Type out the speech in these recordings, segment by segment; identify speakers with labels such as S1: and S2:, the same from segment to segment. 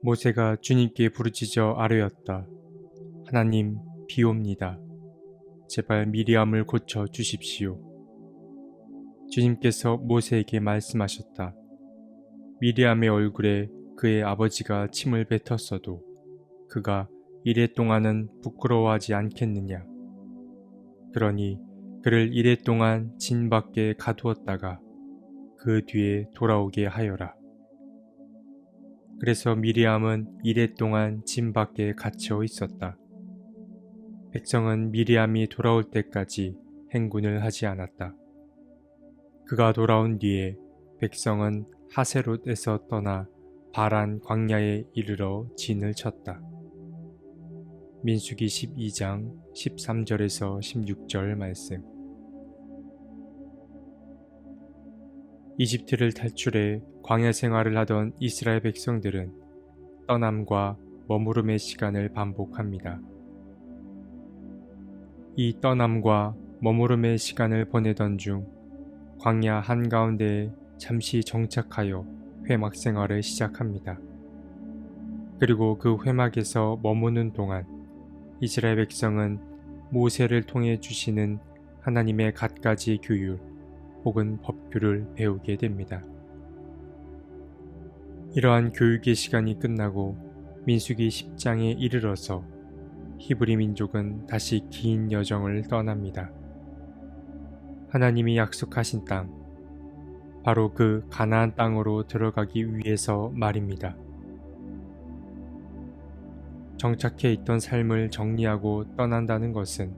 S1: 모세가 주님께 부르짖어 아뢰었다. 하나님, 비옵니다. 제발 미리암을 고쳐 주십시오. 주님께서 모세에게 말씀하셨다. 미리암의 얼굴에 그의 아버지가 침을 뱉었어도 그가 이래 동안은 부끄러워하지 않겠느냐. 그러니 그를 이래 동안 진 밖에 가두었다가 그 뒤에 돌아오게 하여라. 그래서 미리암은 이래 동안 진 밖에 갇혀 있었다. 백성은 미리암이 돌아올 때까지 행군을 하지 않았다. 그가 돌아온 뒤에 백성은 하세롯에서 떠나 바란 광야에 이르러 진을 쳤다. 민수기 12장 13절에서 16절 말씀. 이집트를 탈출해 광야 생활을 하던 이스라엘 백성들은 떠남과 머무름의 시간을 반복합니다. 이 떠남과 머무름의 시간을 보내던 중 광야 한가운데에 잠시 정착하여 회막 생활을 시작합니다. 그리고 그 회막에서 머무는 동안 이스라엘 백성은 모세를 통해 주시는 하나님의 갖가지 규율 혹은 법규를 배우게 됩니다. 이러한 교육의 시간이 끝나고 민수기 10장에 이르러서 히브리 민족은 다시 긴 여정을 떠납니다. 하나님이 약속하신 땅, 바로 그 가나안 땅으로 들어가기 위해서 말입니다. 정착해 있던 삶을 정리하고 떠난다는 것은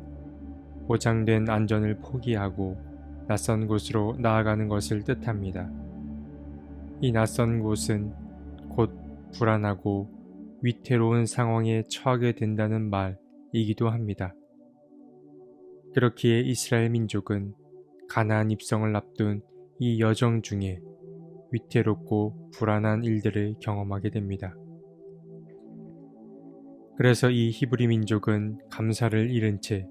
S1: 보장된 안전을 포기하고 낯선 곳으로 나아가는 것을 뜻합니다. 이 낯선 곳은 곧 불안하고 위태로운 상황에 처하게 된다는 말이기도 합니다. 그렇기에 이스라엘 민족은 가나안 입성을 앞둔 이 여정 중에 위태롭고 불안한 일들을 경험하게 됩니다. 그래서 이 히브리 민족은 감사를 잃은 채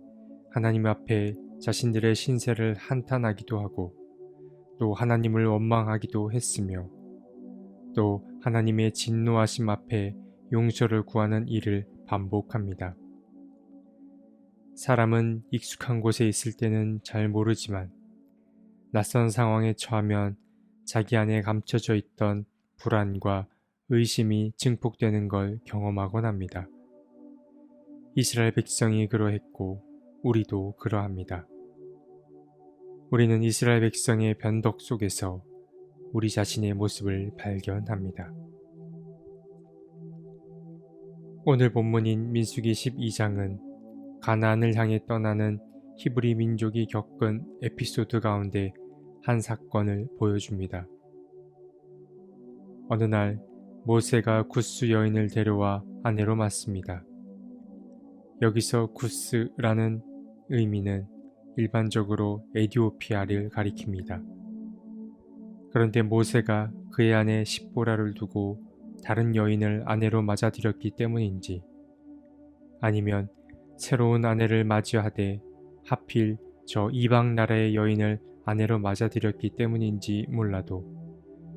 S1: 하나님 앞에 자신들의 신세를 한탄하기도 하고 또 하나님을 원망하기도 했으며 또 하나님의 진노하심 앞에 용서를 구하는 일을 반복합니다. 사람은 익숙한 곳에 있을 때는 잘 모르지만 낯선 상황에 처하면 자기 안에 감춰져 있던 불안과 의심이 증폭되는 걸 경험하곤 합니다. 이스라엘 백성이 그러했고 우리도 그러합니다. 우리는 이스라엘 백성의 변덕 속에서 우리 자신의 모습을 발견합니다. 오늘 본문인 민수기 12장은 가나안을 향해 떠나는 히브리 민족이 겪은 에피소드 가운데 한 사건을 보여줍니다. 어느 날 모세가 구스 여인을 데려와 아내로 맞습니다. 여기서 구스라는 의미는 일반적으로 에디오피아를 가리킵니다. 그런데 모세가 그의 아내 십보라를 두고 다른 여인을 아내로 맞아들였기 때문인지 아니면 새로운 아내를 맞이하되 하필 저 이방 나라의 여인을 아내로 맞아들였기 때문인지 몰라도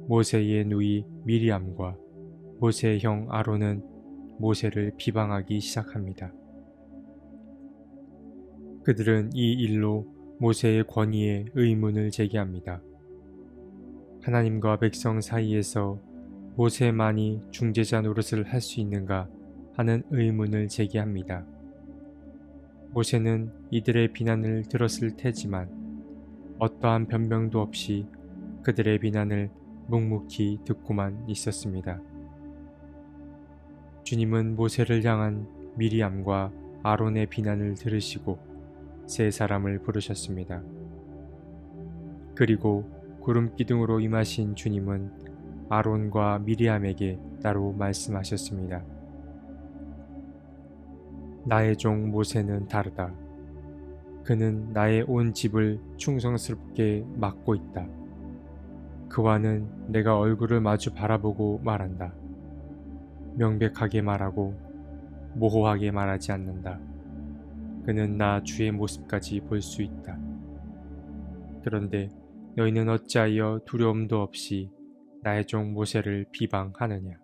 S1: 모세의 누이 미리암과 모세의 형 아론은 모세를 비방하기 시작합니다. 그들은 이 일로 모세의 권위에 의문을 제기합니다. 하나님과 백성 사이에서 모세만이 중재자 노릇을 할 수 있는가 하는 의문을 제기합니다. 모세는 이들의 비난을 들었을 테지만 어떠한 변명도 없이 그들의 비난을 묵묵히 듣고만 있었습니다. 주님은 모세를 향한 미리암과 아론의 비난을 들으시고 세 사람을 부르셨습니다. 그리고 구름 기둥으로 임하신 주님은 아론과 미리암에게 따로 말씀하셨습니다. 나의 종 모세는 다르다. 그는 나의 온 집을 충성스럽게 맡고 있다. 그와는 내가 얼굴을 마주 바라보고 말한다. 명백하게 말하고 모호하게 말하지 않는다. 그는 나 주의 모습까지 볼 수 있다. 그런데 너희는 어찌하여 두려움도 없이 나의 종 모세를 비방하느냐.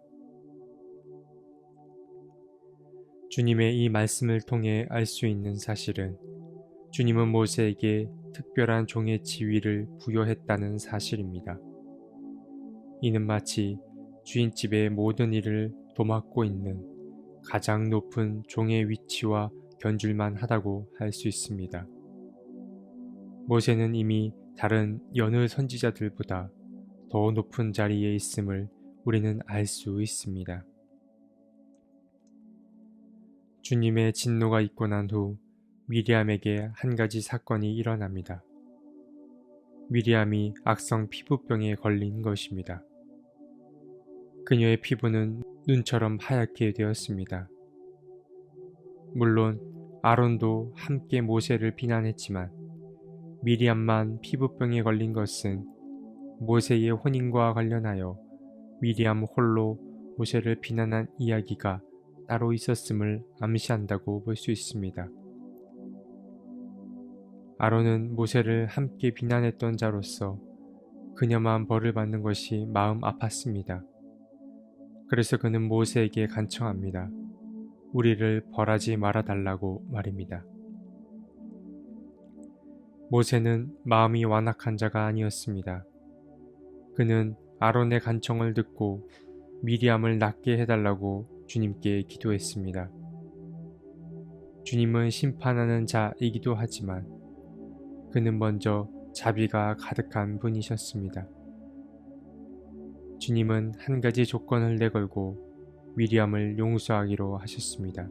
S1: 주님의 이 말씀을 통해 알 수 있는 사실은 주님은 모세에게 특별한 종의 지위를 부여했다는 사실입니다. 이는 마치 주인집의 모든 일을 도맡고 있는 가장 높은 종의 위치와 견줄만 하다고 할 수 있습니다. 모세는 이미 다른 여느 선지자들보다 더 높은 자리에 있음을 우리는 알 수 있습니다. 주님의 진노가 있고 난 후 미리암에게 한 가지 사건이 일어납니다. 미리암이 악성 피부병에 걸린 것입니다. 그녀의 피부는 눈처럼 하얗게 되었습니다. 물론 아론도 함께 모세를 비난했지만 미리암만 피부병에 걸린 것은 모세의 혼인과 관련하여 미리암 홀로 모세를 비난한 이야기가 따로 있었음을 암시한다고 볼 수 있습니다. 아론은 모세를 함께 비난했던 자로서 그녀만 벌을 받는 것이 마음 아팠습니다. 그래서 그는 모세에게 간청합니다. 우리를 벌하지 말아달라고 말입니다. 모세는 마음이 완악한 자가 아니었습니다. 그는 아론의 간청을 듣고 미리암을 낫게 해달라고 주님께 기도했습니다. 주님은 심판하는 자이기도 하지만 그는 먼저 자비가 가득한 분이셨습니다. 주님은 한 가지 조건을 내걸고 미리암을 용서하기로 하셨습니다.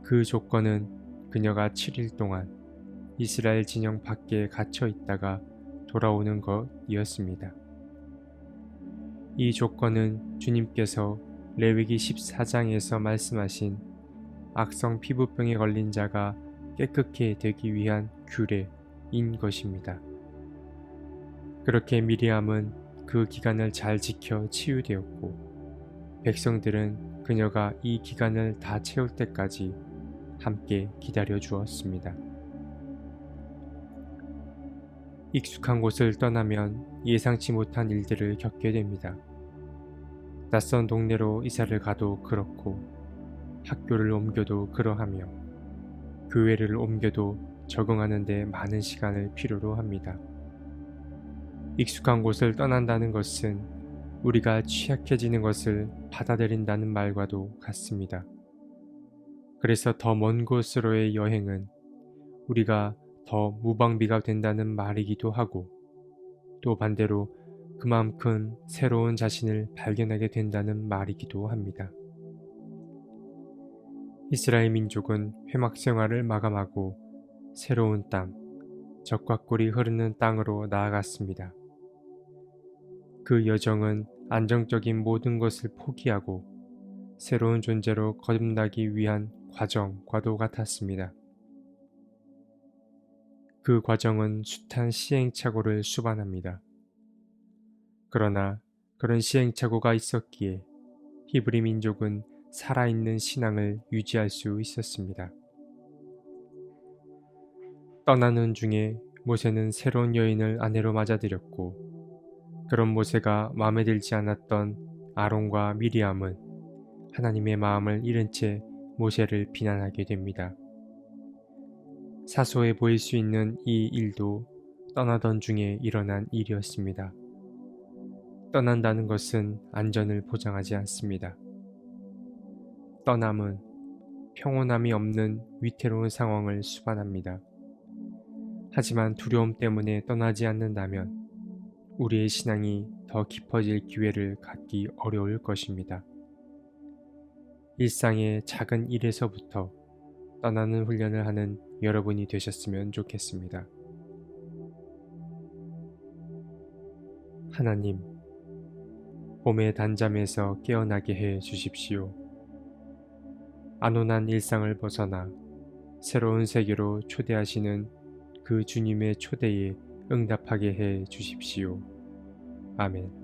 S1: 그 조건은 그녀가 7일 동안 이스라엘 진영 밖에 갇혀 있다가 돌아오는 것이었습니다. 이 조건은 주님께서 레위기 14장에서 말씀하신 악성 피부병에 걸린 자가 깨끗게 되기 위한 규례인 것입니다. 그렇게 미리암은 그 기간을 잘 지켜 치유되었고 백성들은 그녀가 이 기간을 다 채울 때까지 함께 기다려 주었습니다. 익숙한 곳을 떠나면 예상치 못한 일들을 겪게 됩니다. 낯선 동네로 이사를 가도 그렇고 학교를 옮겨도 그러하며 교회를 옮겨도 적응하는 데 많은 시간을 필요로 합니다. 익숙한 곳을 떠난다는 것은 우리가 취약해지는 것을 받아들인다는 말과도 같습니다. 그래서 더 먼 곳으로의 여행은 우리가 더 무방비가 된다는 말이기도 하고 또 반대로 그만큼 새로운 자신을 발견하게 된다는 말이기도 합니다. 이스라엘 민족은 회막 생활을 마감하고 새로운 땅, 젖과 꿀이 흐르는 땅으로 나아갔습니다. 그 여정은 안정적인 모든 것을 포기하고 새로운 존재로 거듭나기 위한 과정과도 같았습니다. 그 과정은 숱한 시행착오를 수반합니다. 그러나 그런 시행착오가 있었기에 히브리 민족은 살아있는 신앙을 유지할 수 있었습니다. 떠나는 중에 모세는 새로운 여인을 아내로 맞아들였고 그런 모세가 마음에 들지 않았던 아론과 미리암은 하나님의 마음을 잃은 채 모세를 비난하게 됩니다. 사소해 보일 수 있는 이 일도 떠나던 중에 일어난 일이었습니다. 떠난다는 것은 안전을 보장하지 않습니다. 떠남은 평온함이 없는 위태로운 상황을 수반합니다. 하지만 두려움 때문에 떠나지 않는다면 우리의 신앙이 더 깊어질 기회를 갖기 어려울 것입니다. 일상의 작은 일에서부터 떠나는 훈련을 하는 여러분이 되셨으면 좋겠습니다. 하나님, 봄의 단잠에서 깨어나게 해 주십시오. 안온한 일상을 벗어나 새로운 세계로 초대하시는 그 주님의 초대에 응답하게 해 주십시오. 아멘.